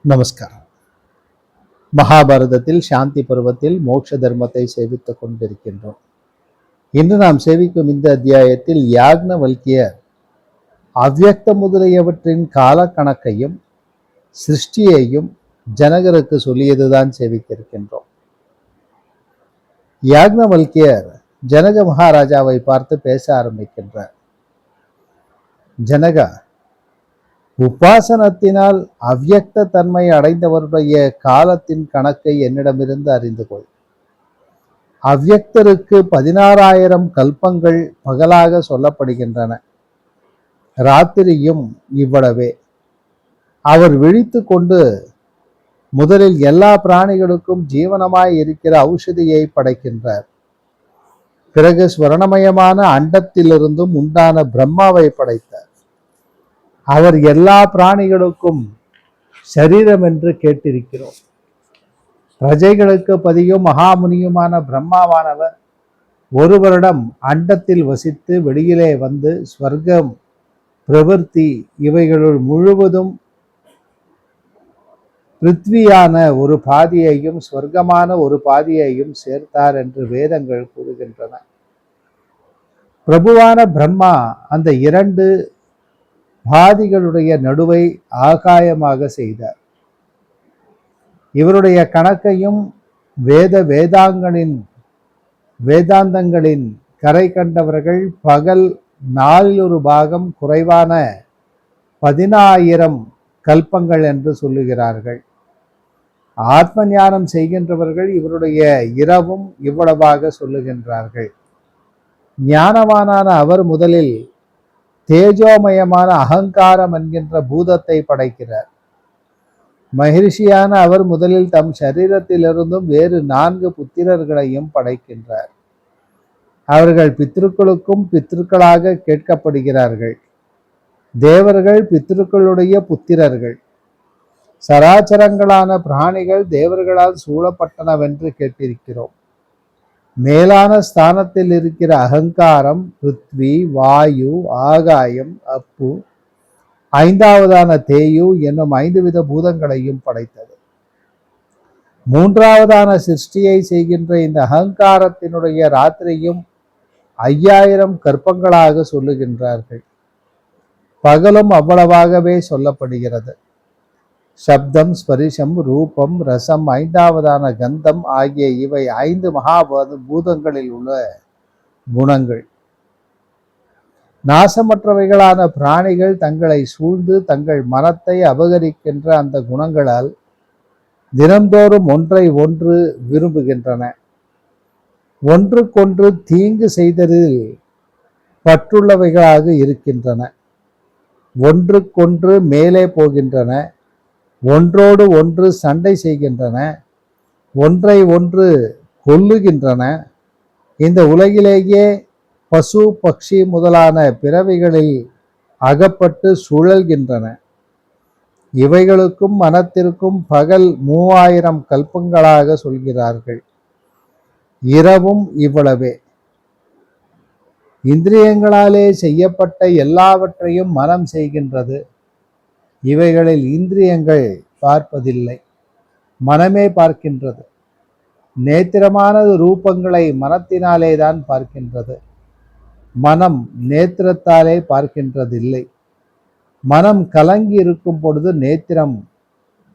நமஸ்காரம். மகாபாரதத்தில் சாந்தி பருவத்தில் மோட்ச தர்மத்தை சேவித்துக் கொண்டிருக்கின்றோம். இன்று நாம் சேவிக்கும் இந்த அத்தியாயத்தில் யாக்ஞவல்கியர் அவ்யக்த முதலியவற்றின் கால கணக்கையும் சிருஷ்டியையும் ஜனகருக்கு சொல்லியதுதான் சேவிக்க இருக்கின்றோம். யாக்ஞவல்கியர் ஜனக மகாராஜாவை பார்த்து பேச ஆரம்பிக்கின்றார். ஜனகா, உபாசனத்தினால் அவ்யக்த தன்மை அடைந்தவருடைய காலத்தின் கணக்கை என்னிடமிருந்து அறிந்து கொள். அவ்யக்தருக்கு 16,000 கல்பங்கள் பகலாக சொல்லப்படுகின்றன. ராத்திரியும் இவ்வளவே. அவர் விழித்து கொண்டு முதலில் எல்லா பிராணிகளுக்கும் ஜீவனமாய் இருக்கிற ஔஷதியை படைக்கின்றார். பிறகு ஸ்வர்ணமயமான அண்டத்திலிருந்தும் உண்டான பிரம்மாவை படைத்தார். அவர் எல்லா பிராணிகளுக்கும் சரீரம் என்று கேட்டிருக்கிறோம். பிரஜைகளுக்கு பதியும் மகாமுனியுமான பிரம்மாவானவர் ஒரு வருடம் அண்டத்தில் வசித்து வெளியிலே வந்து ஸ்வர்க்கம், பிரவர்த்தி இவைகளுள் முழுவதும் பிருத்வியான ஒரு பாதியையும் ஸ்வர்க்கமான ஒரு பாதியையும் சேர்த்தார் என்று வேதங்கள் கூறுகின்றன. பிரபுவான பிரம்மா அந்த 2 பாதிகளுடைய நடுவை ஆகாயமாக செய்தார். இவருடைய கணக்கையும் வேதாந்தங்களின் கரை கண்டவர்கள் பகல் 4 பாகம் குறைவான 10,000 கல்பங்கள் என்று சொல்லுகிறார்கள். ஆத்ம ஞானம் செய்கின்றவர்கள் இவருடைய இரவும் இவ்வளவாக சொல்லுகின்றார்கள். ஞானவானான அவர் முதலில் தேஜோமயமான அகங்காரம் என்கின்ற பூதத்தை படைக்கிறார். மகிழ்ச்சியான அவர் முதலில் தம் சரீரத்திலிருந்தும் வேறு 4 புத்திரர்களையும் படைக்கின்றார். அவர்கள் பித்ருக்களுக்கும் பித்ருக்களாக கேட்கப்படுகிறார்கள். தேவர்கள் பித்ருக்களுடைய புத்திரர்கள். சராச்சரங்களான பிராணிகள் தேவர்களால் சூழப்பட்டனவென்று கேட்டிருக்கிறோம். மேலான ஸ்தானத்தில் இருக்கிற அகங்காரம் பிருத்வி, வாயு, ஆகாயம், அப்பு, 5வதான தேயு என்னும் 5 வித பூதங்களையும் படைத்தது. 3வதான சிருஷ்டியை செய்கின்ற இந்த அகங்காரத்தினுடைய ராத்திரியும் 5,000 கற்பங்களாக சொல்லுகின்றார்கள். பகலும் அவ்வளவாகவே சொல்லப்படுகிறது. சப்தம், ஸ்பரிசம், ரூபம், ரசம், 5வதான கந்தம் ஆகிய இவை 5 பூதங்களில் உள்ள குணங்கள். நாசமற்றவைகளான பிராணிகள் தங்களை சூழ்ந்து தங்கள் மனத்தை அபகரிக்கின்ற அந்த குணங்களால் தினந்தோறும் ஒன்றை ஒன்று விரும்புகின்றன. ஒன்றுக்கொன்று தீங்கு செய்ததில் பற்றுள்ளவைகளாக இருக்கின்றன. ஒன்றுக்கொன்று மேலே போகின்றன. ஒன்றோடு ஒன்று சண்டை செய்கின்றன. ஒன்றை ஒன்று கொல்லுகின்றன. இந்த உலகிலேயே பசு, பக்ஷி முதலான பிறவிகளில் அகப்பட்டு சுழல்கின்றன. இவைகளுக்கும் மனத்திற்கும் பகல் 3,000 கல்பங்களாக சொல்கிறார்கள். இரவும் இவ்வளவே. இந்திரியங்களாலே செய்யப்பட்ட எல்லாவற்றையும் மனம் செய்கின்றது. இவைகளில் இந்திரியங்கள் பார்ப்பதில்லை, மனமே பார்க்கின்றது. நேத்திரமான ரூபங்களை மனத்தினாலே தான் பார்க்கின்றது. மனம் நேத்திரத்தாலே பார்க்கின்றதில்லை. மனம் கலங்கி இருக்கும் பொழுது நேத்திரம்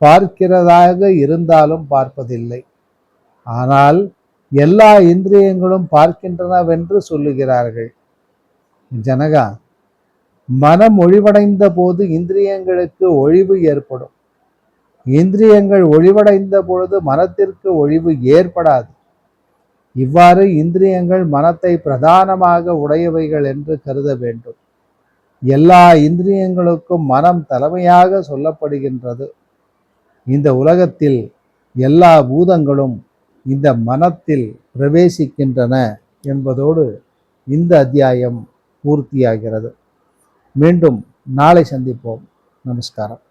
பார்க்கிறதாக இருந்தாலும் பார்ப்பதில்லை. ஆனால் எல்லா இந்திரியங்களும் பார்க்கின்றனவென்று சொல்லுகிறார்கள். ஜனகா, மனம் ஒழிவடைந்த போது இந்திரியங்களுக்கு ஒழிவு ஏற்படும். இந்திரியங்கள் ஒழிவடைந்த பொழுது மனத்திற்கு ஒழிவு ஏற்படாது. இவ்வாறு இந்திரியங்கள் மனத்தை பிரதானமாக உடையவைகள் என்று கருத வேண்டும். எல்லா இந்திரியங்களுக்கும் மனம் தலைமையாக சொல்லப்படுகின்றது. இந்த உலகத்தில் எல்லா பூதங்களும் இந்த மனத்தில் பிரவேசிக்கின்றன என்பதோடு இந்த அத்தியாயம் பூர்த்தியாகிறது. மீண்டும் நாளை சந்திப்போம். நமஸ்காரம்.